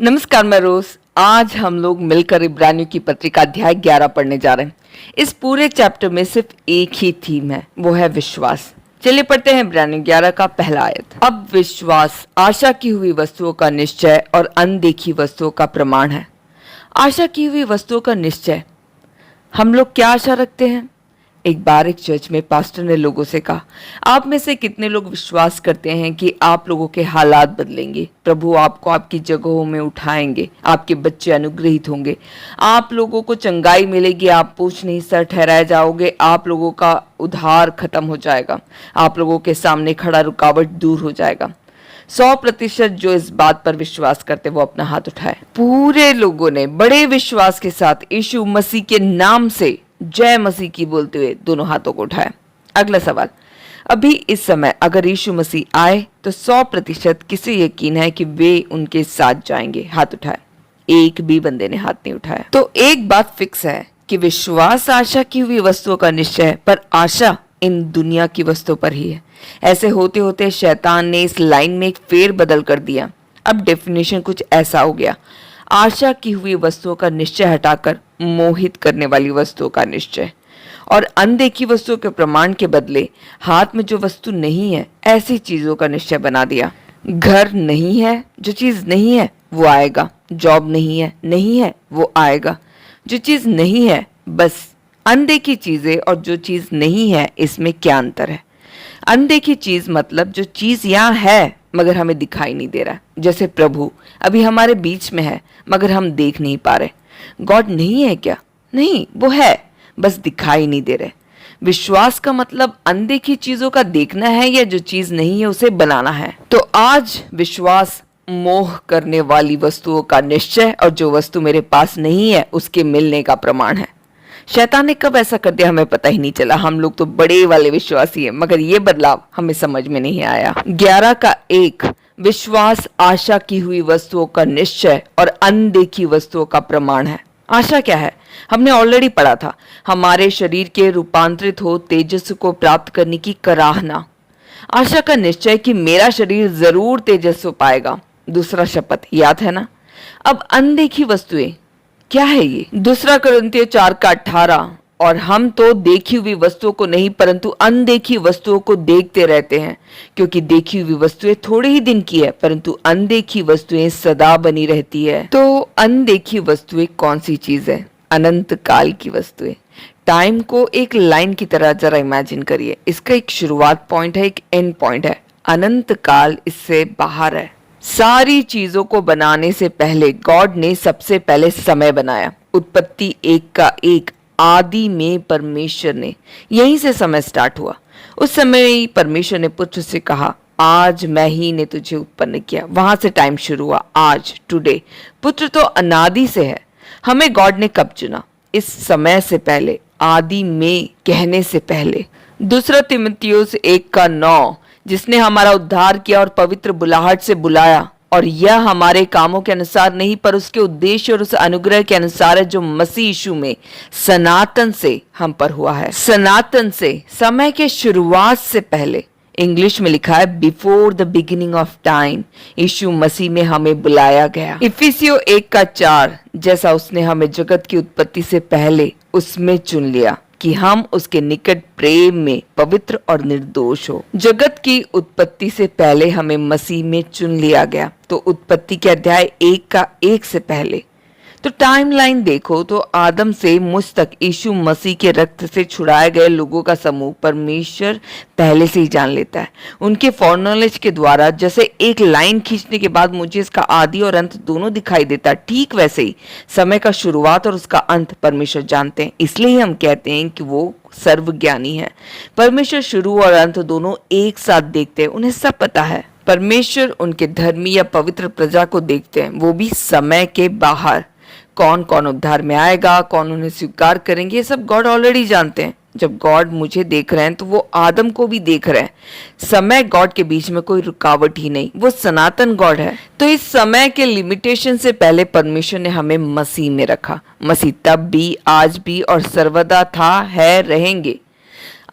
नमस्कार, मैं रोज। आज हम लोग मिलकर इब्रानियों की पत्रिका अध्याय 11 पढ़ने जा रहे हैं। इस पूरे चैप्टर में सिर्फ एक ही थीम है, वो है विश्वास। चलिए पढ़ते हैं इब्रानियों 11 का पहला आयत। अब विश्वास आशा की हुई वस्तुओं का निश्चय और अनदेखी वस्तुओं का प्रमाण है। आशा की हुई वस्तुओं का निश्चय, हम लोग क्या आशा रखते हैं? एक बार एक चर्च में पास्टर ने लोगों से कहा, आप में से कितने लोग विश्वास करते हैं कि आप लोगों के हालात बदलेंगे, प्रभु आपको आपकी जगहों में उठाएंगे, आपके बच्चे अनुग्रहित होंगे, आप लोगों को चंगाई मिलेगी, आप पूछ नहीं सर ठहराए जाओगे, आप लोगों का उधार खत्म हो जाएगा, आप लोगों के सामने खड़ा रुकावट दूर हो जाएगा। 100% जो इस बात पर विश्वास करते वो अपना हाथ उठाए। पूरे लोगों ने बड़े विश्वास के साथ यीशु मसीह के नाम से जय मसीह की बोलते हुए दोनों हाथों को उठाया। अगला सवाल, अभी इस समय अगर यीशु मसीह आए तो 100% किसे यकीन है कि वे उनके साथ जाएंगे? हाथ उठाए। एक भी बंदे ने हाथ नहीं उठाया। तो एक बात फिक्स है कि विश्वास आशा की हुई वस्तुओं का निश्चय है, पर आशा इन दुनिया की वस्तुओं पर ही है। ऐसे होते होते शैतान ने इस लाइन में एक फेर बदल कर दिया। अब डेफिनेशन कुछ ऐसा हो गया, आशा की हुई वस्तुओं का निश्चय हटाकर मोहित करने वाली वस्तुओं का निश्चय, और अनदेखी वस्तुओं के प्रमाण के बदले हाथ में जो वस्तु नहीं है ऐसी चीजों का निश्चय बना दिया। घर नहीं है, जो चीज नहीं है वो आएगा। जॉब नहीं है वो आएगा। जो चीज नहीं है, बस अनदेखी चीजें और जो चीज नहीं है, इसमें क्या अंतर है? अनदेखी चीज मतलब जो चीज यहाँ है मगर हमें दिखाई नहीं दे रहा। जैसे प्रभु अभी हमारे बीच में है मगर हम देख नहीं पा रहे। गॉड नहीं है क्या? नहीं, वो है, बस दिखाई नहीं दे रहे। विश्वास का मतलब अनदेखी चीजों का देखना है या जो चीज नहीं है उसे बनाना है। तो आज विश्वास मोह करने वाली वस्तुओं का निश्चय और जो वस्तु मेरे पास नहीं है उसके मिलने का प्रमाण है। शैतान ने कब ऐसा कर दिया हमें पता ही नहीं चला। हम लोग तो बड़े वाले विश्वासी हैं, मगर ये बदलाव हमें समझ में नहीं आया। 11 का 1, विश्वास आशा की हुई वस्तुओं का निश्चय और अनदेखी वस्तुओं का प्रमाण है। आशा क्या है? हमने ऑलरेडी पढ़ा था, हमारे शरीर के रूपांतरित हो तेजस को प्राप्त करने की कराहना। आशा का निश्चय कि मेरा शरीर जरूर तेजस्व पाएगा। दूसरा शपथ याद है ना? अब अनदेखी वस्तुएं क्या है ये? 2 कुरिन्थियों 4 का 18, और हम तो देखी हुई वस्तुओं को नहीं परंतु अनदेखी वस्तुओं को देखते रहते हैं, क्योंकि देखी हुई वस्तुएं थोड़े ही दिन की है परंतु अनदेखी वस्तुएं सदा बनी रहती है। तो अनदेखी वस्तुएं कौन सी चीज है? अनंत काल की वस्तुएं। टाइम को एक लाइन की तरह जरा इमेजिन करिए। इसका एक शुरुआत पॉइंट है, एक एंड पॉइंट है। अनंत काल इससे बाहर है। सारी चीजों को बनाने से पहले गॉड ने सबसे पहले समय बनाया। उत्पत्ति 1 का 1, आदि में परमेश्वर ने, यहीं से समय स्टार्ट हुआ। उस समय ही परमेश्वर ने पुत्र से कहा, आज मैं ही ने तुझे उत्पन्न किया। वहां से टाइम शुरू हुआ, आज, टुडे। पुत्र तो अनादि से है। हमें गॉड ने कब चुना? इस समय से पहले, आदि में कहने से पहले। 2 तीमुथियुस 1 का 9, जिसने हमारा उद्धार किया और पवित्र बुलाहट से बुलाया, और यह हमारे कामों के अनुसार नहीं पर उसके उद्देश्य और उस अनुग्रह के अनुसार है जो मसीह यीशु में सनातन से हम पर हुआ है। सनातन से, समय के शुरुआत से पहले। इंग्लिश में लिखा है before the beginning of time. Yeshu Masih में हमें बुलाया गया। इफिसियों 1 का 4, जैसा उसने हमें जगत की उत्पत्ति से पहले उसमें चुन लिया कि हम उसके निकट प्रेम में पवित्र और निर्दोष हो। जगत की उत्पत्ति से पहले हमें मसीह में चुन लिया गया। तो उत्पत्ति के अध्याय 1 का 1 से पहले। तो टाइमलाइन देखो तो आदम से मुझ तक यीशु मसीह के रक्त से छुड़ाए गए लोगों का समूह परमेश्वर पहले से ही जान लेता है। उनके फॉरनॉलेज के द्वारा जैसे एक लाइन खींचने के बाद मुझे इसका आदि और अंत दोनों दिखाई देता, ठीक वैसे ही समय का शुरुआत और उसका अंत परमेश्वर जानते हैं। इसलिए हम कहते हैं कि वो सर्वज्ञानी है। परमेश्वर शुरू और अंत दोनों एक साथ देखते हैं, उन्हें सब पता है। परमेश्वर उनके धर्मी या पवित्र प्रजा को देखते हैं, वो भी समय के बाहर। कौन कौन उद्धार में आएगा, कौन उन्हें स्वीकार करेंगे, ये सब गॉड ऑलरेडी जानते हैं। जब गॉड मुझे देख रहे हैं तो वो आदम को भी देख रहे हैं। समय गॉड के बीच में कोई रुकावट ही नहीं, वो सनातन गॉड है। तो इस समय के लिमिटेशन से पहले परमेश्वर ने हमें मसीह में रखा। मसीह तब भी, आज भी और सर्वदा था, है, रहेंगे।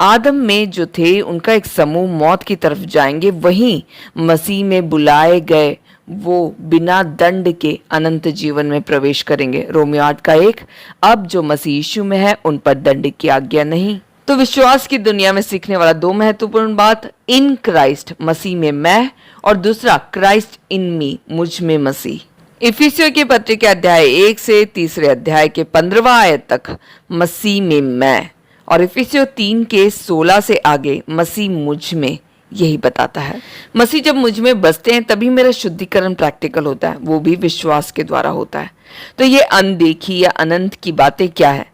आदम में जो थे उनका एक समूह मौत की तरफ जाएंगे, वहीं मसीह में बुलाए गए वो बिना दंड के अनंत जीवन में प्रवेश करेंगे। रोमियो 8:1। अब जो मसीह यीशु में है उन पर दंड की आज्ञा नहीं। तो विश्वास की दुनिया में सीखने वाला दो महत्वपूर्ण बात, इन क्राइस्ट मसीह में मैं, और दूसरा क्राइस्ट इन मी मुझ में मसीह। इफिसियों की पत्री के अध्याय 1 से तीसरे अध्याय के 15वां आयत तक मसीह में मैं, और इफिसियों 3 के 16 से आगे मसीह मुझ में, यही बताता है। मसीह जब मुझ में बसते हैं तभी मेरा शुद्धिकरण प्रैक्टिकल होता है, वो भी विश्वास के द्वारा होता है। तो ये अनदेखी या अनंत की बातें क्या है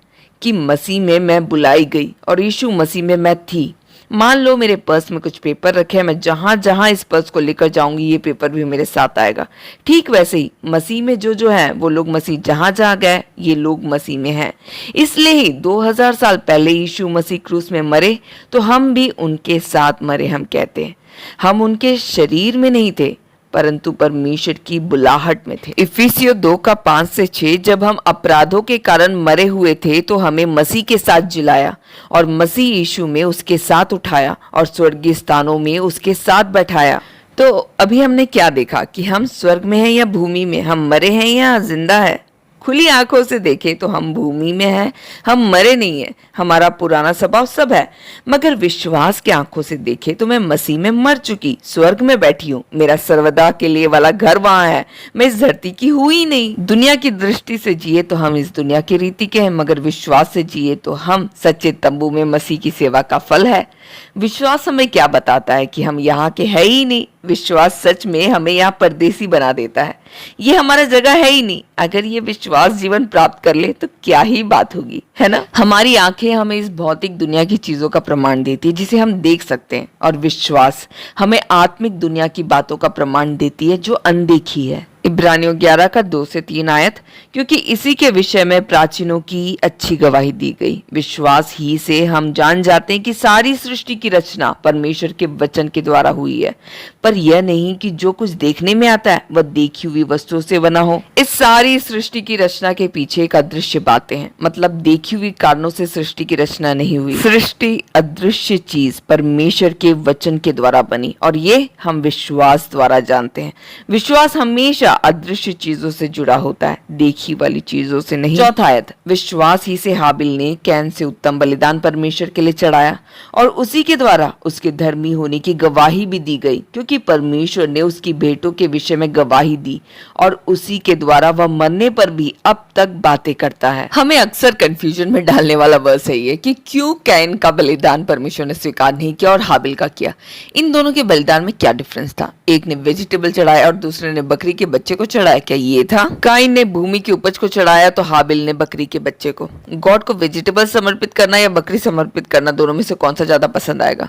कि मसीह में मैं बुलाई गई और यीशु मसीह में मैं थी। मान लो मेरे पर्स में कुछ पेपर रखे हैं, मैं जहां जहां इस पर्स को लेकर जाऊंगी ये पेपर भी मेरे साथ आएगा। ठीक वैसे ही मसीह में जो है वो लोग मसीह जहां जहां गए ये लोग मसीह में हैं। इसलिए ही 2000 साल पहले यीशु मसीह क्रूस में मरे तो हम भी उनके साथ मरे। हम कहते हैं हम उनके शरीर में नहीं थे परंतु परमेश्वर की बुलाहट में थे। इफिसियों 2:5 से 6, जब हम अपराधों के कारण मरे हुए थे तो हमें मसीह के साथ जिलाया और मसीह यीशु में उसके साथ उठाया और स्वर्गीय स्थानों में उसके साथ बैठाया। तो अभी हमने क्या देखा कि हम स्वर्ग में हैं या भूमि में, हम मरे हैं या जिंदा है। खुली आंखों से देखे तो हम भूमि में हैं, हम मरे नहीं हैं, हमारा पुराना स्वभाव सब है। मगर विश्वास के आंखों से देखे तो मैं मसीह में मर चुकी, स्वर्ग में बैठी हूँ, मेरा सर्वदा के लिए वाला घर वहां है, मैं इस धरती की हुई नहीं। दुनिया की दृष्टि से जिए तो हम इस दुनिया की रीति के हैं, मगर विश्वास से जिए तो हम सच्चे तंबू में मसीह की सेवा का फल है। विश्वास हमें क्या बताता है कि हम यहाँ के है ही नहीं। विश्वास सच में हमें यहाँ परदेसी बना देता है, ये हमारा जगह है ही नहीं। अगर ये विश्वास जीवन प्राप्त कर ले तो क्या ही बात होगी, है ना। हमारी आंखें हमें इस भौतिक दुनिया की चीजों का प्रमाण देती है जिसे हम देख सकते हैं, और विश्वास हमें आत्मिक दुनिया की बातों का प्रमाण देती है जो अनदेखी है। इब्रानियों 11:2 से 3 आयत, क्योंकि इसी के विषय में प्राचीनों की अच्छी गवाही दी गई। विश्वास ही से हम जान जाते हैं कि सारी सृष्टि की रचना परमेश्वर के वचन के द्वारा हुई है, पर यह नहीं कि जो कुछ देखने में आता है वह देखी हुई वस्तुओं से बना हो। इस सारी सृष्टि की रचना के पीछे एक अदृश्य बातें हैं, मतलब देखी हुई कारणों से सृष्टि की रचना नहीं हुई। सृष्टि अदृश्य चीज परमेश्वर के वचन के द्वारा बनी, और ये हम विश्वास द्वारा जानते हैं। विश्वास हमेशा अदृश्य चीजों से जुड़ा होता है, देखी वाली चीजों से नहीं। चौथा आयत, विश्वास ही से हाबिल ने कैन से उत्तम बलिदान परमेश्वर के लिए चढ़ाया और उसी के द्वारा उसके धर्मी होने की गवाही भी दी गई, क्योंकि परमेश्वर ने उसकी भेंटों के विषय में गवाही दी और उसी के द्वारा वह मरने पर भी अब तक बातें करता है। हमें अक्सर कंफ्यूजन में डालने वाला वर्स है ये कि क्यों कैन का बलिदान परमेश्वर ने स्वीकार नहीं किया और हाबिल का किया। इन दोनों के बलिदान में क्या डिफरेंस था? एक ने वेजिटेबल चढ़ाया और दूसरे ने बकरी के बच्चे को चढ़ाया, क्या ये था? काइन ने भूमि की उपज को चढ़ाया तो हाबिल ने बकरी के बच्चे को। गॉड को वेजिटेबल समर्पित करना या बकरी समर्पित करना, दोनों में से कौन सा ज्यादा पसंद आएगा?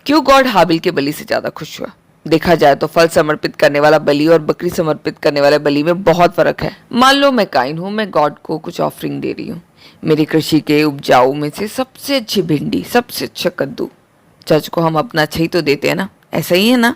क्यों गॉड हाबिल के बलि से ज्यादा खुश हुआ? देखा जाए तो फल समर्पित करने वाला बलि और बकरी समर्पित करने वाले बलि में बहुत फर्क है। मान लो मैं काइन हूँ, मैं गॉड को कुछ ऑफरिंग दे रही हूँ। मेरी कृषि के उपजाऊ में से सबसे अच्छी भिंडी, सबसे अच्छा कद्दू, चर्च को हम अपना अच्छा ही तो देते हैं ना, ऐसा ही है ना।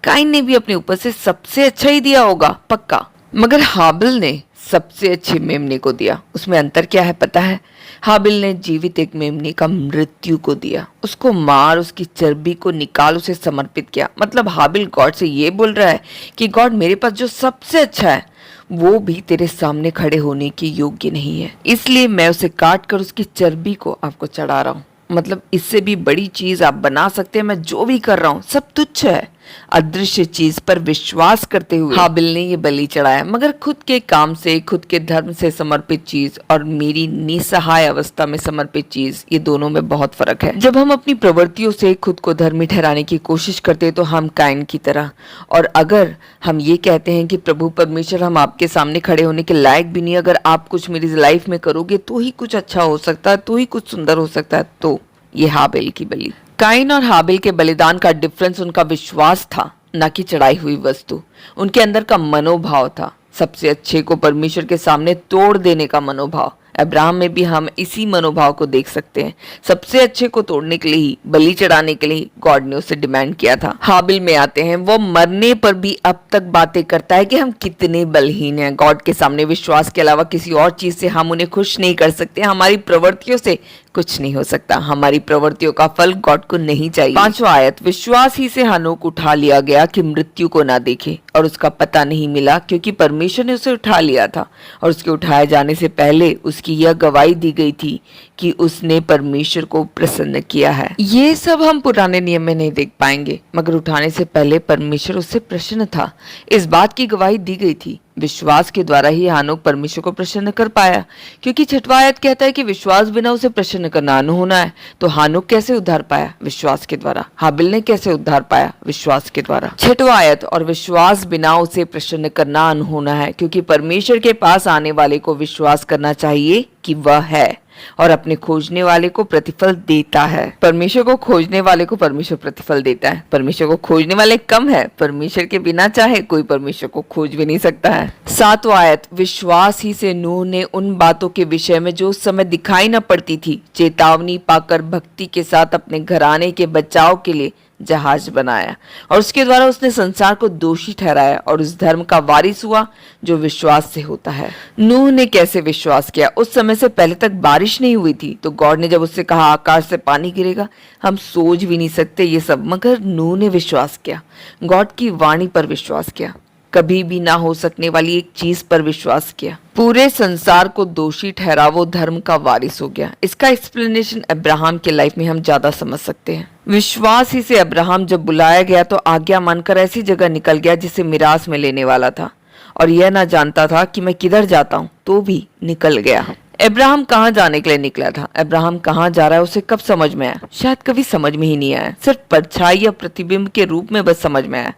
काइन ने भी अपने ऊपर से सबसे अच्छा ही दिया होगा पक्का, मगर हाबिल ने सबसे अच्छे मेमने को दिया। उसमें अंतर क्या है पता है? हाबिल ने जीवित एक मेमने का मृत्यु को दिया, उसको मार, उसकी चर्बी को निकाल, उसे समर्पित किया। मतलब हाबिल गॉड से ये बोल रहा है कि गॉड मेरे पास जो सबसे अच्छा है वो भी तेरे सामने खड़े होने के योग्य नहीं है, इसलिए मैं उसे काट कर उसकी चर्बी को आपको चढ़ा रहा हूँ। मतलब इससे भी बड़ी चीज आप बना सकते हैं, मैं जो भी कर रहा हूँ सब तुच्छ है। अदृश्य चीज पर विश्वास करते हुए हाबिल ने ये बलि चढ़ाया, मगर खुद के काम से, खुद के धर्म से समर्पित चीज और मेरी निसहाय अवस्था में समर्पित चीज, ये दोनों में बहुत फर्क है। जब हम अपनी प्रवृत्तियों से खुद को धर्मी ठहराने की कोशिश करते हैं तो हम काइन की तरह, और अगर हम ये कहते हैं कि प्रभु परमेश्वर हम आपके सामने खड़े होने के लायक भी नहीं, अगर आप कुछ मेरी लाइफ में करोगे तो ही कुछ अच्छा हो सकता है, तो ही कुछ सुंदर हो सकता है, तो ये हाबिल की बलि। काइन और हाबिल के बलिदान का डिफरेंस उनका विश्वास था, न कि चढ़ाई हुई वस्तु। उनके अंदर का मनोभाव था, सबसे अच्छे को परमेश्वर के सामने तोड़ देने का मनोभाव। अब्राहम में भी हम इसी मनोभाव को देख सकते हैं। सबसे अच्छे को तोड़ने के लिए ही, बलि चढ़ाने के लिए गॉड ने उससे डिमांड किया था। हाबिल में आते हैं, वो मरने पर भी अब तक बातें करता है कि हम कितने बलहीन हैं। गॉड के सामने विश्वास के अलावा किसी और चीज से हम उन्हें खुश नहीं कर सकते, हमारी प्रवृत्तियों से कुछ नहीं हो सकता। हमारी प्रवृत्तियों का फल गॉड को नहीं चाहिए। 5वां आयत, विश्वास ही से हनोक उठा लिया गया कि मृत्यु को ना देखे, और उसका पता नहीं मिला क्योंकि परमेश्वर ने उसे उठा लिया था। और उसके उठाए जाने से पहले उसकी यह गवाही दी गई थी कि उसने परमेश्वर को प्रसन्न किया है। ये सब हम पुराने नियम में नहीं देख पाएंगे, मगर उठाने से पहले परमेश्वर उससे प्रसन्न था। इस बात की गवाही दी गई थी। विश्वास के द्वारा ही हानोक परमेश्वर को प्रसन्न कर पाया, क्योंकि 6वां आयत कहता है कि विश्वास बिना उसे प्रसन्न करना अनहोना है। तो हानोक कैसे उद्धार पाया? विश्वास के द्वारा। हाबिल ने कैसे उद्धार पाया? विश्वास के द्वारा। 6वां आयत, और विश्वास बिना उसे प्रसन्न करना अनहोना है, क्योंकि परमेश्वर के पास आने वाले को विश्वास करना चाहिए कि वह है और अपने खोजने वाले को प्रतिफल देता है। परमेश्वर को खोजने वाले को परमेश्वर प्रतिफल देता है। परमेश्वर को खोजने वाले कम है। परमेश्वर के बिना चाहे कोई परमेश्वर को खोज भी नहीं सकता है। 7वां आयत, विश्वास ही से नूह ने उन बातों के विषय में जो उस समय दिखाई न पड़ती थी चेतावनी पाकर भक्ति के साथ अपने घराने के बचाव के लिए जहाज बनाया, और उसके द्वारा उसने संसार को दोषी ठहराया और उस धर्म का वारिस हुआ जो विश्वास से होता है। नूह ने कैसे विश्वास किया? उस समय से पहले तक बारिश नहीं हुई थी, तो गॉड ने जब उससे कहा आकाश से पानी गिरेगा, हम सोच भी नहीं सकते ये सब, मगर नूह ने विश्वास किया। गॉड की वाणी पर विश्वास किया। कभी भी ना हो सकने वाली एक चीज पर विश्वास किया। पूरे संसार को दोषी ठहरा वो धर्म का वारिस हो गया। इसका एक्सप्लेनेशन अब्राहम के लाइफ में हम ज्यादा समझ सकते हैं। विश्वास ही से अब्राहम जब बुलाया गया तो आज्ञा मानकर ऐसी जगह निकल गया जिसे मिरास में लेने वाला था, और यह ना जानता था कि मैं किधर जाता हूँ, तो भी निकल गया। अब्राहम कहाँ जाने के लिए निकला था? अब्राहम कहाँ जा रहा है उसे कब समझ में आया? शायद कभी समझ में ही नहीं आया। सिर्फ परछाई या प्रतिबिंब के रूप में बस समझ में आया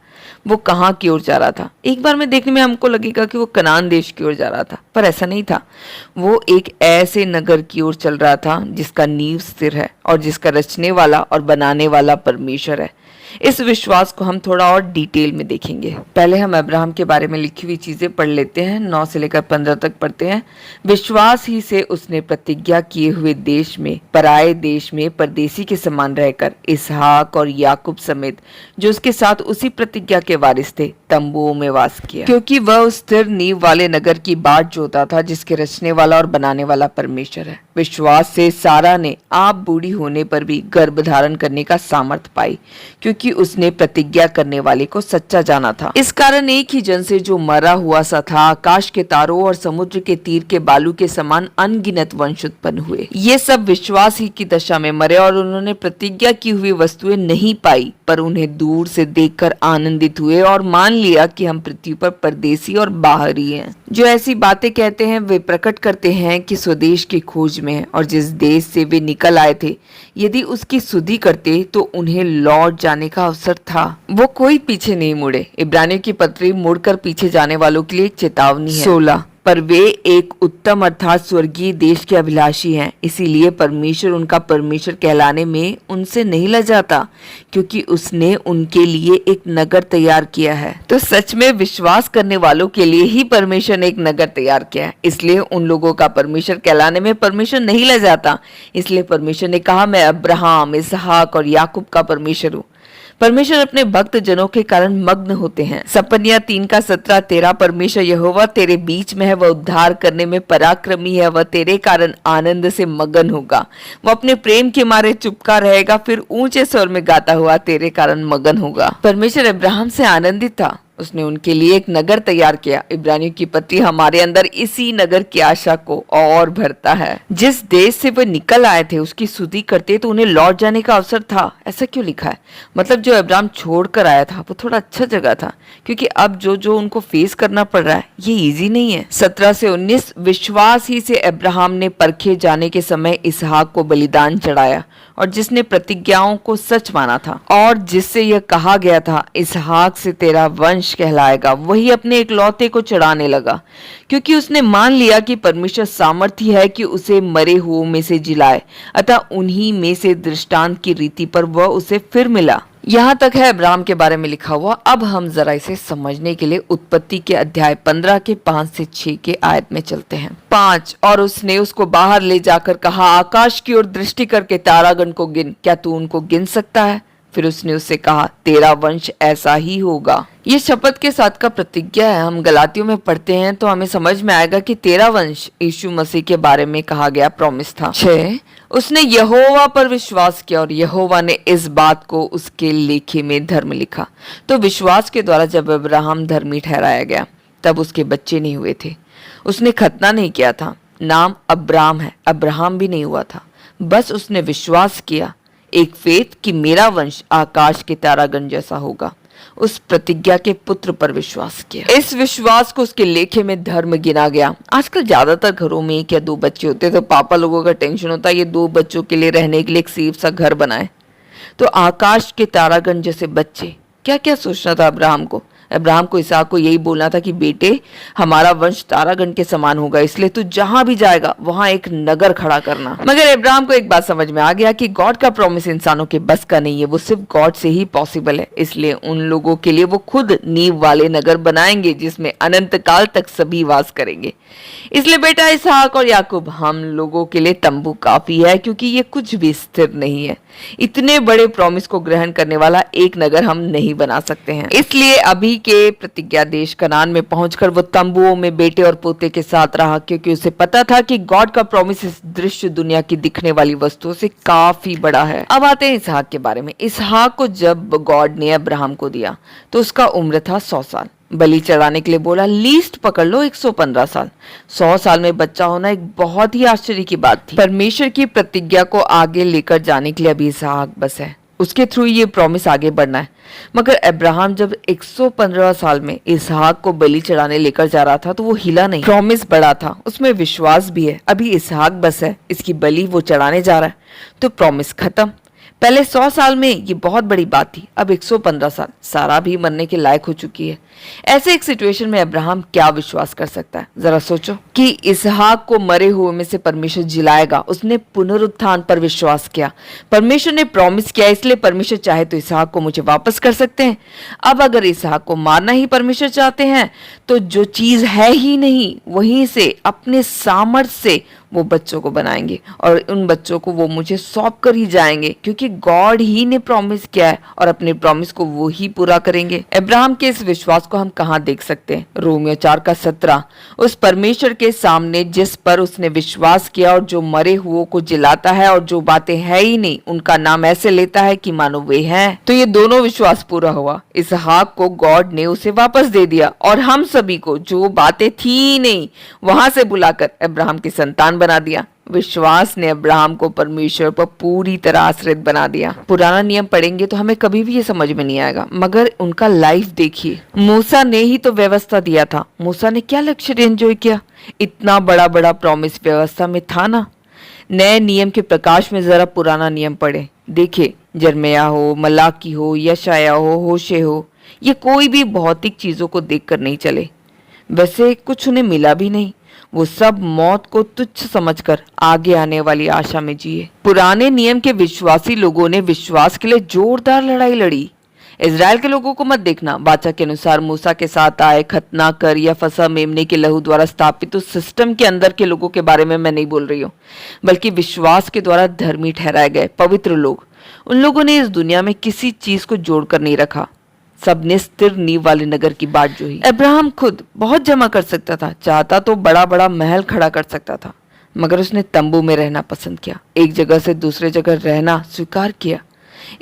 वो कहाँ की ओर जा रहा था। एक बार में देखने में हमको लगेगा कि वो कनान देश की ओर जा रहा था, पर ऐसा नहीं था। वो एक ऐसे नगर की ओर चल रहा था जिसका नींव स्थिर है और जिसका रचने वाला और बनाने वाला परमेश्वर है। इस विश्वास को हम थोड़ा और डिटेल में देखेंगे। पहले हम अब्राहम के बारे में लिखी हुई चीजें पढ़ लेते हैं। 9 से लेकर 15 तक पढ़ते हैं। विश्वास ही से उसने प्रतिज्ञा किए हुए देश में, पराये देश में परदेसी के समान रहकर इसहाक और याकूब समेत जो उसके साथ उसी प्रतिज्ञा के वारिस थे तंबुओं में वास किया, क्योंकि वह उस स्थिर नींव वाले नगर की बाट जोता था जिसके रचने वाला और बनाने वाला परमेश्वर है। विश्वास से सारा ने आप बूढ़ी होने पर भी गर्भ धारण करने का सामर्थ्य पाई, क्योंकि उसने प्रतिज्ञा करने वाले को सच्चा जाना था। इस कारण एक ही जन से जो मरा हुआ सा था आकाश के तारों और समुद्र के तीर के बालू के समान अनगिनत वंश उत्पन्न हुए। ये सब विश्वास ही की दशा में मरे और उन्होंने प्रतिज्ञा की हुई वस्तुएं नहीं पाई, पर उन्हें दूर से देखकर आनंदित हुए और मान लिया कि हम पृथ्वी पर परदेसी और बाहरी हैं। जो ऐसी बातें कहते हैं वे प्रकट करते हैं कि स्वदेश की खोज में है, और जिस देश से वे निकल आए थे यदि उसकी सुधि करते तो उन्हें लौट जाने का अवसर था। वो कोई पीछे नहीं मुड़े। इब्रानियों की पत्री मुड़कर पीछे जाने वालों के लिए एक चेतावनी है। 16, पर वे एक उत्तम अर्थात स्वर्गीय देश के अभिलाषी हैं, इसीलिए परमेश्वर उनका परमेश्वर कहलाने में उनसे नहीं लजाता, क्योंकि उसने उनके लिए एक नगर तैयार किया है। तो सच में विश्वास करने वालों के लिए ही परमेश्वर ने एक नगर तैयार किया है, इसलिए उन लोगों का परमेश्वर कहलाने में परमेश्वर नहीं लजाता। इसलिए परमेश्वर ने कहा, मैं अब्राहम, इसहाक और याकूब का परमेश्वर हूँ। परमेश्वर अपने भक्त जनों के कारण मग्न होते हैं। सपनिया 3:17-13, परमेश्वर यहोवा तेरे बीच में है, वह उद्धार करने में पराक्रमी है, वह तेरे कारण आनंद से मगन होगा, वह अपने प्रेम के मारे चुपका रहेगा, फिर ऊंचे स्वर में गाता हुआ तेरे कारण मगन होगा। परमेश्वर अब्राहम से आनंदित था, उसने उनके लिए एक नगर तैयार किया। इब्रानियों की पत्री हमारे अंदर इसी नगर की आशा को और भरता है। जिस देश से वे निकल आए थे उसकी स्तुति करते तो उन्हें लौट जाने का अवसर था। ऐसा क्यों लिखा है? मतलब जो अब्राहम छोड़कर आया था वो थोड़ा अच्छा जगह था, क्योंकि अब जो उनको फेस करना पड़ रहा है ये इजी नहीं है। 17 से 19, विश्वास ही से अब्राहम ने परखे जाने के समय इसहाक को बलिदान चढ़ाया, और जिसने प्रतिज्ञाओं को सच माना था और जिससे यह कहा गया था इसहाक से तेरा वंश कहलाएगा, वही अपने इकलौते को चढ़ाने लगा, क्योंकि उसने मान लिया कि परमेश्वर सामर्थ्य है कि उसे मरे हुओं में से जिलाए। अतः उन्हीं में से दृष्टांत की रीति पर वह उसे फिर मिला। यहाँ तक है अब्राहम के बारे में लिखा हुआ। अब हम जरा इसे समझने के लिए उत्पत्ति के अध्याय 15 के 5 से 6 के आयत में चलते हैं। 5, और उसने उसको बाहर ले जाकर कहा, आकाश की ओर दृष्टि करके तारागण को गिन, क्या तू उनको गिन सकता है? फिर उसने उससे कहा, तेरा वंश ऐसा ही होगा। ये शपथ के साथ का प्रतिज्ञा है। हम गलातियों में पढ़ते हैं तो हमें समझ में आएगा कि तेरा वंश यीशु मसीह के बारे में कहा गया प्रॉमिस था। 6, उसने यहोवा पर विश्वास किया और यहोवा ने इस बात को उसके लेखे में धर्म लिखा। तो विश्वास के द्वारा जब अब्राहम धर्मी ठहराया गया तब उसके बच्चे नहीं हुए थे। उसने खतना नहीं किया था। नाम अब्राम है, अब्राहम भी नहीं हुआ था। बस उसने विश्वास किया, एक फेथ कि मेरा वंश आकाश के तारागण जैसा होगा। उस प्रतिज्ञा के पुत्र पर विश्वास किया। इस विश्वास को उसके लेखे में धर्म गिना गया। आजकल ज्यादातर घरों में 1 या 2 बच्चे होते तो पापा लोगों का टेंशन होता है ये 2 बच्चों के लिए रहने के लिए एक सेफ सा घर बनाए। तो आकाश के तारागण जैसे बच्चे, क्या क्या सोचना था अब्राहम को। अब्राहम को इसहाक को यही बोलना था कि बेटे हमारा वंश तारागण के समान होगा, इसलिए तू जहां भी जाएगा वहां एक नगर खड़ा करना। मगर अब्राहम को एक बात समझ में आ गया कि गॉड का प्रॉमिस इंसानों के बस का नहीं है, वो सिर्फ गॉड से ही पॉसिबल है। इसलिए उन लोगों के लिए वो खुद नींव वाले नगर बनाएंगे जिसमें अनंत काल तक सभी वास करेंगे। इसलिए बेटा इसहाक और याकूब, हम लोगों के लिए तंबू काफी है, क्योंकि ये कुछ भी स्थिर नहीं है। इतने बड़े प्रॉमिस को ग्रहण करने वाला एक नगर हम नहीं बना सकते हैं। इसलिए अभी के प्रतिज्ञा देश कनान में पहुंचकर वो तंबुओं में बेटे और पोते के साथ रहा, क्योंकि उसे पता था कि गॉड का प्रॉमिस इस दृश्य दुनिया की दिखने वाली वस्तुओं से काफी बड़ा है। अब आते हैं इसहाक के बारे में। इसहाक को जब गॉड ने अब्राहम को दिया तो उसका उम्र था 100 साल। बलि चढ़ाने के लिए बोला, लीस्ट पकड़ लो 115 साल। 100 साल में बच्चा होना एक बहुत ही आश्चर्य की बात थी। परमेश्वर की प्रतिज्ञा को आगे लेकर जाने के लिए अभी इसहाक बस है, उसके थ्रू ये प्रॉमिस आगे बढ़ना है। मगर अब्राहम जब 115 साल में इसहाक को बलि चढ़ाने लेकर जा रहा था तो वो हिला नहीं। प्रॉमिस बड़ा था, उसमें विश्वास भी है। अभी इसहाक बस है, इसकी बलि वो चढ़ाने जा रहा है तो प्रॉमिस खत्म। पहले 100 साल में ये बहुत बड़ी बात थी, अब 115 साल, सारा भी मरने के लायक हो चुकी है। ऐसे एक सिचुएशन में अब्राहम क्या विश्वास कर सकता है, जरा सोचो कि इसहाक को मरे हुए में से परमेश्वर जिलाएगा। उसने पुनरुत्थान पर विश्वास किया। परमेश्वर ने प्रॉमिस किया, इसलिए परमेश्वर चाहे तो इसहाक को मुझे वापस कर सकते हैं। अब अगर इसहाक को मारना ही परमेश्वर चाहते हैं तो जो चीज है ही नहीं वहीं से अपने सामर्थ्य से वो बच्चों को बनाएंगे और उन बच्चों को वो मुझे सौंप कर ही जाएंगे, क्योंकि गॉड ही ने प्रॉमिस किया है और अपने प्रॉमिस को वो ही पूरा करेंगे। अब्राहम के इस विश्वास को हम कहाँ देख सकते हैं? रोमियो 4:17, उस परमेश्वर के सामने जिस पर उसने विश्वास किया और जो मरे हुओं को जिलाता है और जो बातें है ही नहीं उनका नाम ऐसे लेता है कि मानो वे हैं। तो ये दोनों विश्वास पूरा हुआ। इसहाक को गॉड ने उसे वापस दे दिया और हम सभी को जो बातें थी ही नहीं वहां से बुलाकर अब्राहम की संतान बना दिया। विश्वास ने अब्राहम को परमेश्वर पर पूरी तरह आश्रित बना दिया। पुराना नियम पढ़ेंगे तो हमें कभी भी ये समझ में नहीं आएगा, मगर उनका लाइफ देखिए। मूसा ने ही तो व्यवस्था दिया था। मूसा ने क्या लक्ष्य एंजॉय किया? इतना बड़ा बड़ा प्रॉमिस व्यवस्था में था ना। नए नियम के प्रकाश में जरा पुराना नियम पढ़े, देखिए यिर्मयाह हो, मलाकी हो, यशायाह हो, होशे हो, ये कोई भी भौतिक चीजों को देखकर नहीं चले। वैसे कुछ उन्हें मिला भी नहीं, वो सब मौत को तुच्छ समझकर आगे आने वाली आशा में जिए। पुराने नियम के विश्वासी लोगों ने विश्वास के लिए जोरदार लड़ाई लड़ी। इजराइल के लोगों को मत देखना, वाचा के अनुसार मूसा के साथ आए खतना कर या फसा मेमने के लहू द्वारा स्थापित उस सिस्टम के अंदर के लोगों के बारे में मैं नहीं बोल रही हूँ, बल्कि विश्वास के द्वारा धर्मी ठहराए गए पवित्र लोग। उन लोगों ने इस दुनिया में किसी चीज को जोड़कर नहीं रखा, सबने स्थिर नींव वाले नगर की बाट जोही। अब्राहम खुद बहुत जमा कर सकता था, चाहता तो बड़ा बड़ा महल खड़ा कर सकता था, मगर उसने तंबू में रहना पसंद किया, एक जगह से दूसरे जगह रहना स्वीकार किया।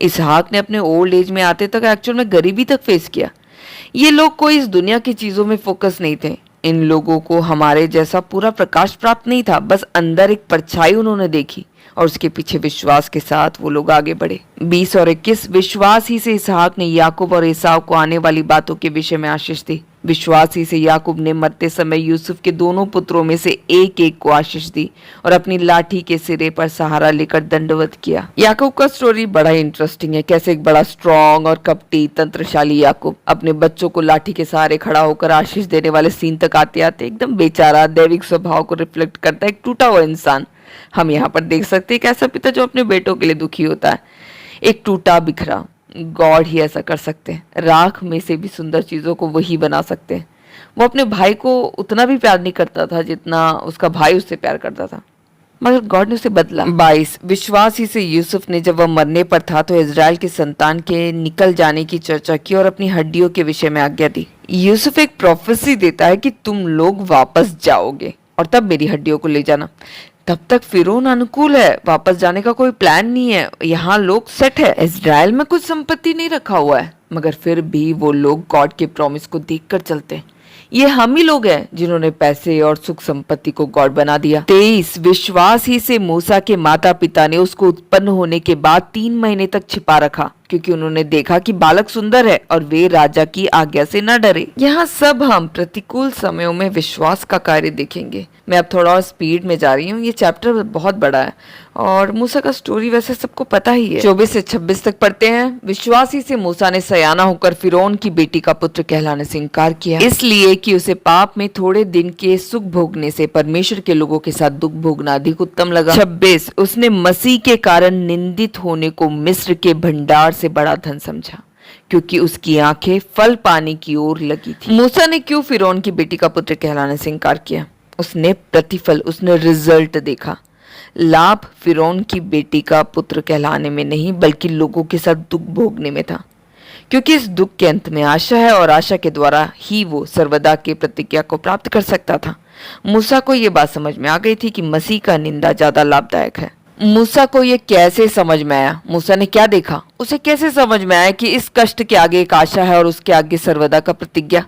इसहाक ने अपने ओल्ड एज में आते तक एक्चुअल में गरीबी तक फेस किया। ये लोग कोई इस दुनिया की चीजों में फोकस नहीं थे। इन लोगों को हमारे जैसा पूरा प्रकाश प्राप्त नहीं था, बस अंदर एक परछाई उन्होंने देखी और उसके पीछे विश्वास के साथ वो लोग आगे बढ़े। 20 और 21 विश्वास ही से इसहाक ने याकूब और एसाव को आने वाली बातों के विषय में आशीष दी। विश्वास ही से याकूब ने मरते समय यूसुफ के दोनों पुत्रों में से एक एक को आशीष दी और अपनी लाठी के सिरे पर सहारा लेकर दंडवत किया। याकूब का स्टोरी बड़ा इंटरेस्टिंग है, कैसे एक बड़ा स्ट्रॉन्ग और कपटी तंत्रशाली याकूब अपने बच्चों को लाठी के सहारे खड़ा होकर आशीष देने वाले सीन तक आते आते एकदम बेचारा दैविक स्वभाव को रिफ्लेक्ट करता है, एक टूटा हुआ इंसान। हम यहाँ पर देख सकते हैं कैसा पिता जो अपने बेटों के लिए दुखी होता है, एक टूटा बिखरा। गॉड ही ऐसा कर सकते हैं, राख में से भी सुंदर चीजों को वही बना सकते हैं। वो अपने भाई को उतना भी प्यार नहीं करता था जितना उसका भाई उससे प्यार करता था। मगर गॉड ने उसे बदला। 22 विश्वास ही से यूसुफ ने जब वह मरने पर था तो इजराइल के संतान के निकल जाने की चर्चा की और अपनी हड्डियों के विषय में आज्ञा दी। यूसुफ एक प्रोफेसी देता है कि तुम लोग वापस जाओगे और तब मेरी हड्डियों को ले जाना। तब तक फिरौन अनुकूल है, वापस जाने का कोई प्लान नहीं है, यहाँ लोग सेट है, इजराइल में कुछ संपत्ति नहीं रखा हुआ है, मगर फिर भी वो लोग गॉड के प्रॉमिस को देखकर चलते हैं। ये हम ही लोग हैं जिन्होंने पैसे और सुख संपत्ति को गॉड बना दिया। 23 विश्वास ही से मूसा के माता पिता ने उसको उत्पन्न होने के बाद 3 महीने तक छिपा रखा, क्योंकि उन्होंने देखा कि बालक सुंदर है और वे राजा की आज्ञा से न डरे। यहाँ सब हम प्रतिकूल समयों में विश्वास का कार्य देखेंगे। मैं अब थोड़ा और स्पीड में जा रही हूँ, ये चैप्टर बहुत बड़ा है और मूसा का स्टोरी वैसे सबको पता ही है। 24 से 26 तक पढ़ते हैं। विश्वास ही से मूसा ने सयाना होकर फिरौन की बेटी का पुत्र कहलाने से इनकार किया, इसलिए कि उसे पाप में थोड़े दिन के सुख भोगने से परमेश्वर के लोगों के साथ दुख भोगना अधिक उत्तम लगा। 26 उसने मसीह के कारण निंदित होने को मिस्र के भंडार से बड़ा धन समझा, क्योंकि उसकी आंखें फल पाने की ओर लगी थी। मूसा ने क्यों फिरौन की बेटी का पुत्र कहलाने से इनकार किया? उसने प्रतिफल, उसने रिजल्ट देखा। लाभ फिरौन की बेटी का पुत्र कहलाने में नहीं, बल्कि लोगों के साथ दुख भोगने में था, क्योंकि इस दुख के अंत में आशा है और आशा के द्वारा ही वो सर्वदा के प्रतिज्ञा को प्राप्त कर सकता था। मूसा को ये बात समझ में आ गई थी कि मसीह का निंदा ज्यादा लाभदायक है। मूसा को ये कैसे समझ में आया? मूसा ने क्या देखा? उसे कैसे समझ में आया कि इस कष्ट के आगे एक आशा है और उसके आगे सर्वदा का प्रतिज्ञा?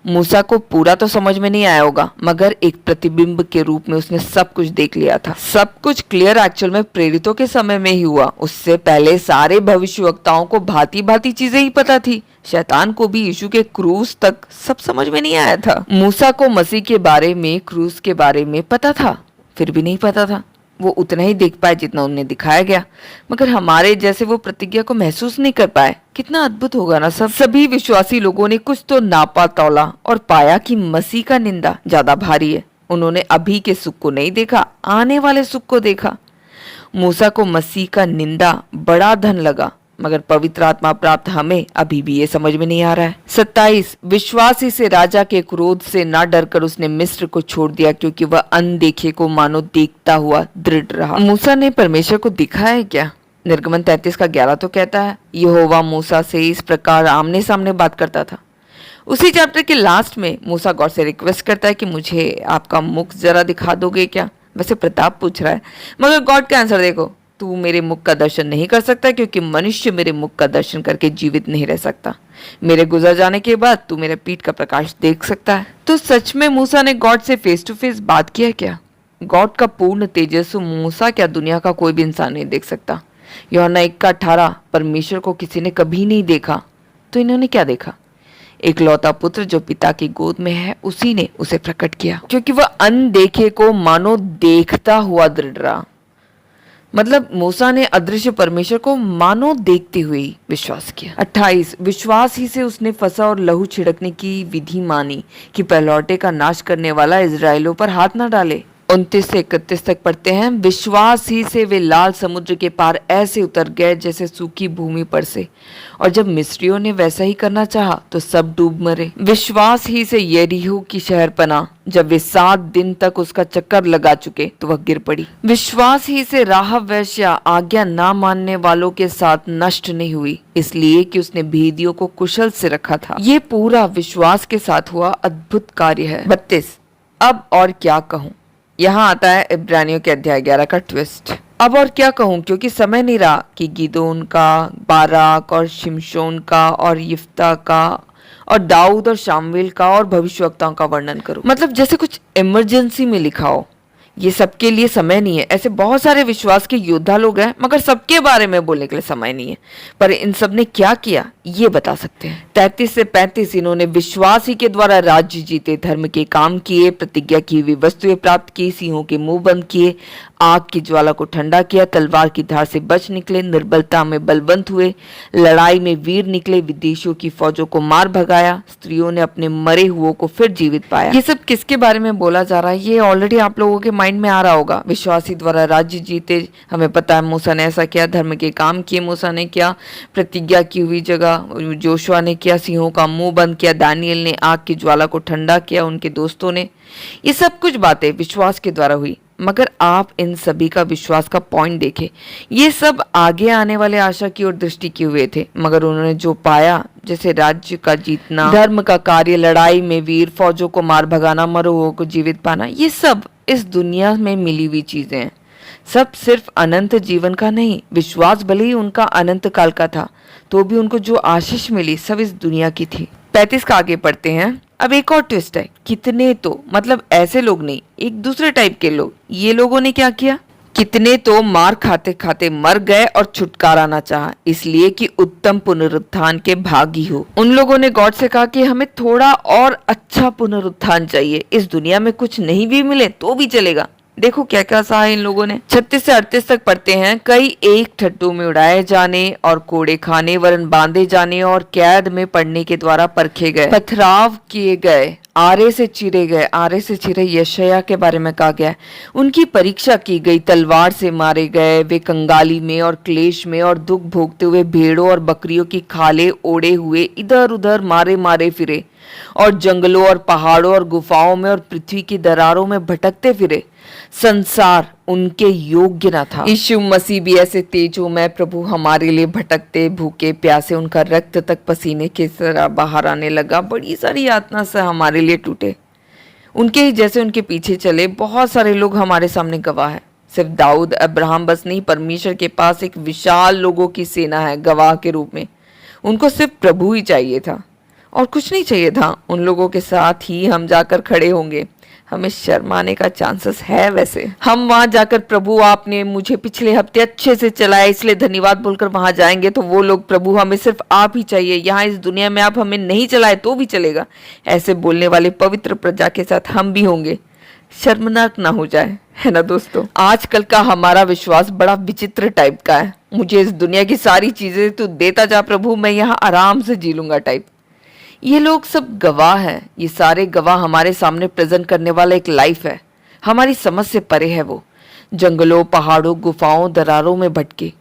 मूसा को पूरा तो समझ में नहीं आया होगा, मगर एक प्रतिबिंब के रूप में उसने सब कुछ देख लिया था। सब कुछ क्लियर एक्चुअल में प्रेरितों के समय में ही हुआ। उससे पहले सारे भविष्यवक्ताओं को भांति भांति चीजें ही पता थी। शैतान को भी यीशु के क्रूस तक सब समझ में नहीं आया था। मूसा को मसीह के बारे में, क्रूस के बारे में पता था, फिर भी नहीं पता था। वो उतना ही देख पाए जितना उन्हें दिखाया गया, मगर हमारे जैसे वो प्रतिज्ञा को महसूस नहीं कर पाए। कितना अद्भुत होगा ना सब। सभी विश्वासी लोगों ने कुछ तो नापा तौला और पाया कि मसीह का निंदा ज्यादा भारी है। उन्होंने अभी के सुख को नहीं देखा, आने वाले सुख को देखा। मूसा को मसीह का निंदा बड़ा धन लगा, मगर पवित्र आत्मा प्राप्त हमें अभी भी ये समझ में नहीं आ रहा है। 27 विश्वास ही से राजा के क्रोध से ना डरकर उसने मिस्र को छोड़ दिया, क्योंकि वह अनदेखे को मानो देखता हुआ दृढ़ रहा। मूसा ने परमेश्वर को दिखा है क्या? निर्गमन 33 का 11 तो कहता है, यहोवा मूसा से इस प्रकार आमने सामने बात करता था। उसी चैप्टर के लास्ट में मूसा गॉड से रिक्वेस्ट करता है कि मुझे आपका मुख जरा दिखा दोगे क्या? वैसे प्रताप पूछ रहा है, मगर गॉड का आंसर देखो, तू मेरे मुख का दर्शन नहीं कर सकता, क्योंकि मनुष्य मेरे मुख का दर्शन करके जीवित नहीं रह सकता। मेरे गुजर जाने के बाद तू मेरे पीठ का प्रकाश देख सकता है। तो सच में मूसा ने गॉड से फेस टू फेस बात किया क्या? गॉड का पूर्ण तेजस्वी मूसा क्या दुनिया का कोई भी इंसान नहीं देख सकता? यूहन्ना 1:18 परमेश्वर को किसी ने कभी नहीं देखा। तो इन्होंने क्या देखा? एकलौता पुत्र जो पिता की गोद में है, उसी ने उसे प्रकट किया, क्योंकि वह अनदेखे को मानो देखता हुआ दृढ़ रहा। मतलब मूसा ने अदृश्य परमेश्वर को मानो देखते हुए विश्वास किया। 28 विश्वास ही से उसने फंसा और लहू छिड़कने की विधि मानी कि पहलौटे का नाश करने वाला इजराइलों पर हाथ न डाले। 29 से 31 तक पढ़ते हैं। विश्वास ही से वे लाल समुद्र के पार ऐसे उतर गए जैसे सूखी भूमि पर से, और जब मिस्रियों ने वैसा ही करना चाहा तो सब डूब मरे। विश्वास ही से यरीहो की शहरपनाह, जब वे 7 दिन तक उसका चक्कर लगा चुके तो वह गिर पड़ी। विश्वास ही से राहाब वेश्या आज्ञा ना मानने वालों के साथ नष्ट नहीं हुई, इसलिए कि उसने भेदियों को कुशल से रखा था। ये पूरा विश्वास के साथ हुआ अद्भुत कार्य है। 32 अब और क्या कहूँ। यहाँ आता है इब्रानियों के अध्याय 11 का ट्विस्ट। अब और क्या कहूँ, क्योंकि समय नहीं रहा कि गिदोन का, बाराक और शिमशोन का और यिफ्ता का और दाऊद और शामुएल का और भविष्यवक्ताओं का वर्णन करूं। मतलब जैसे कुछ इमरजेंसी में लिखा हो। ये सबके लिए समय नहीं है। ऐसे बहुत सारे विश्वास के योद्धा लोग हैं, मगर सबके बारे में बोलने के लिए समय नहीं है। पर इन सब ने क्या किया ये बता सकते हैं। 33 से 35 इन्होंने विश्वास ही के द्वारा राज्य जीते, धर्म के काम किए, प्रतिज्ञा की हुई वस्तुएं प्राप्त की, सिंहों के मुंह बंद किए, आग की ज्वाला को ठंडा किया, तलवार की धार से बच निकले, निर्बलता में बलवंत हुए, लड़ाई में वीर निकले, विदेशियों की फौजों को मार भगाया, स्त्रियों ने अपने मरे हुओं को फिर जीवित पाया। ये सब किसके बारे में बोला जा रहा है? ये ऑलरेडी आप लोगों के माइंड में आ रहा होगा। विश्वासी द्वारा राज्य जीते, हमें पता है मूसा ने ऐसा किया, धर्म के काम किए मूसा ने किया, प्रतिज्ञा की हुई जगह जोशुआ ने किया, सिंहों का मुंह बंद किया, दानियल ने आग की ज्वाला को ठंडा किया, उनके दोस्तों ने। ये सब कुछ बातें विश्वास के द्वारा हुई, मगर आप इन सभी का विश्वास का पॉइंट देखें। ये सब आगे आने वाले आशा की ओर दृष्टि किए हुए थे, मगर उन्होंने जो पाया, जैसे राज्य का जीतना, धर्म का कार्य, लड़ाई में वीर, फौजों को मार भगाना, मरे हुओं को जीवित पाना, ये सब इस दुनिया में मिली हुई चीजें हैं। सब सिर्फ अनंत जीवन का नहीं। विश्वास भले ही उनका अनंत काल का था, तो भी उनको जो आशीष मिली सब इस दुनिया की थी। 35 का आगे पढ़ते हैं। अब एक और ट्विस्ट है। कितने तो मतलब ऐसे लोग नहीं, एक दूसरे टाइप के लोग। ये लोगों ने क्या किया? कितने तो मार खाते खाते मर गए और छुटकारा ना चाहा, इसलिए कि उत्तम पुनरुत्थान के भागी हो। उन लोगों ने गॉड से कहा कि हमें थोड़ा और अच्छा पुनरुत्थान चाहिए, इस दुनिया में कुछ नहीं भी मिले तो भी चलेगा। देखो क्या क्या सहा इन लोगों ने। 36 से 38 तक पढ़ते हैं। कई एक ठट्टू में उड़ाए जाने और कोड़े खाने, वरन बांधे जाने और कैद में पड़ने के द्वारा परखे गए, पथराव किए गए, आरे से चीरे गए। आरे से चीरे यशायाह के बारे में कहा गया है। उनकी परीक्षा की गई, तलवार से मारे गए। वे कंगाली में और क्लेश में और दुख भोगते हुए भेड़ों और बकरियों की खाले ओढ़े हुए इधर उधर मारे मारे फिरे, और जंगलों और पहाड़ों और गुफाओं में और पृथ्वी की दरारों में भटकते फिरे। संसार उनके योग्य न था। यीशु मसीह भी ऐसे तेजोमय प्रभु हमारे लिए भटकते, भूखे प्यासे, उनका रक्त तक पसीने के तरह बाहर आने लगा, बड़ी सारी यातना से हमारे लिए टूटे। उनके ही जैसे उनके पीछे चले बहुत सारे लोग हमारे सामने गवाह है। सिर्फ दाऊद अब्राहम बस नहीं, परमेश्वर के पास एक विशाल लोगों की सेना है गवाह के रूप में। उनको सिर्फ प्रभु ही चाहिए था और कुछ नहीं चाहिए था। उन लोगों के साथ ही हम जाकर खड़े होंगे। हमें शर्माने का चांसेस है वैसे। हम वहां जाकर प्रभु आपने मुझे पिछले हफ्ते अच्छे से चलाया इसलिए धन्यवाद बोलकर वहां जाएंगे, तो वो लोग प्रभु हमें सिर्फ आप ही चाहिए, यहाँ इस दुनिया में आप हमें नहीं चलाए तो भी चलेगा, ऐसे बोलने वाले पवित्र प्रजा के साथ हम भी होंगे। शर्मनाक ना हो जाए, है ना दोस्तों। आजकल का हमारा विश्वास बड़ा विचित्र टाइप का है। मुझे इस दुनिया की सारी चीजें तू देता जा प्रभु, मैं यहाँ आराम से जी लूंगा टाइप। ये लोग सब गवाह हैं। ये सारे गवाह हमारे सामने प्रेजेंट करने वाला एक लाइफ है। हमारी समझ से परे है वो। जंगलों, पहाड़ों, गुफाओं, दरारों में भटके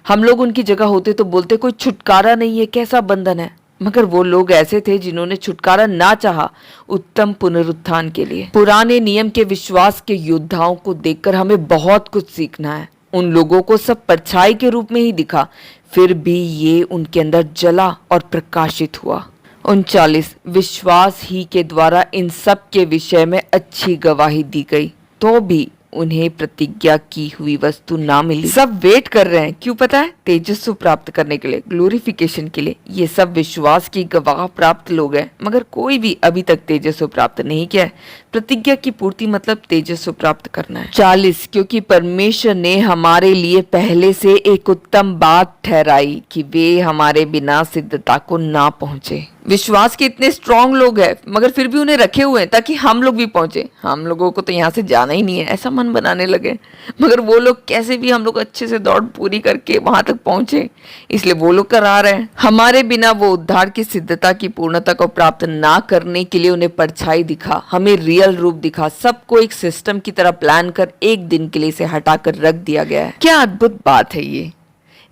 हम लोग उनकी जगह होते तो बोलते कोई छुटकारा नहीं है, कैसा बंधन है। मगर वो लोग ऐसे थे जिन्होंने छुटकारा ना चाहा उत्तम पुनरुत्थान के लिए। पुराने नियम के विश्वास के योद्धाओं को देखकर हमें बहुत कुछ सीखना है। उन लोगों को सब परछाई के रूप में ही दिखा, फिर भी ये उनके अंदर जला और प्रकाशित हुआ। 39 विश्वास ही के द्वारा इन सब के विषय में अच्छी गवाही दी गई, तो भी उन्हें प्रतिज्ञा की हुई वस्तु ना मिली। सब वेट कर रहे हैं, क्यों पता है? तेजस्व प्राप्त करने के लिए, ग्लोरिफिकेशन के लिए। ये सब विश्वास की गवाह प्राप्त लोग हैं, मगर कोई भी अभी तक तेजस्व प्राप्त नहीं किया है। प्रतिज्ञा की पूर्ति मतलब तेजस्व प्राप्त करना है। 40 क्योंकि परमेश्वर ने हमारे लिए पहले से एक उत्तम बात ठहराई कि वे हमारे बिना सिद्धता को ना पहुंचे। विश्वास के इतने स्ट्रांग लोग हैं, मगर फिर भी उन्हें रखे हुए हैं ताकि हम लोग भी पहुंचे। हम लोगों को तो यहाँ से जाना ही नहीं है, ऐसा मन बनाने लगे। मगर वो लोग कैसे भी हम लोग अच्छे से दौड़ पूरी करके वहां तक पहुंचे, इसलिए वो लोग करा रहे हैं। हमारे बिना वो उद्धार की सिद्धता की पूर्णता को प्राप्त ना करने के लिए उन्हें परछाई दिखा, हमें रियल रूप दिखा। सबको एक सिस्टम की तरह प्लान कर एक दिन के लिए इसे हटाकर रख दिया गया है। क्या अद्भुत बात है ये।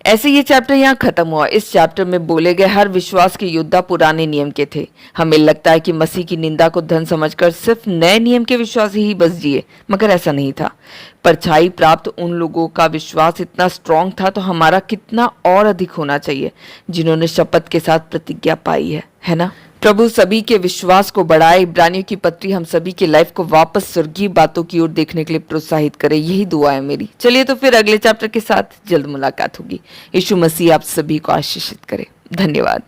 ऐसे ये चैप्टर यहाँ खत्म हुआ। इस चैप्टर में बोले गए हर विश्वास के योद्धा पुराने नियम के थे। हमें लगता है कि मसीह की निंदा को धन समझकर सिर्फ नए नियम के विश्वासी ही बस जिए, मगर ऐसा नहीं था। परछाई प्राप्त उन लोगों का विश्वास इतना स्ट्रांग था, तो हमारा कितना और अधिक होना चाहिए जिन्होंने शपथ के साथ प्रतिज्ञा पाई है ना। प्रभु सभी के विश्वास को बढ़ाए। इब्रानियों की पत्री हम सभी के लाइफ को वापस स्वर्गीय बातों की ओर देखने के लिए प्रोत्साहित करे, यही दुआ है मेरी। चलिए तो फिर अगले चैप्टर के साथ जल्द मुलाकात होगी। यीशु मसीह आप सभी को आशीषित करे। धन्यवाद।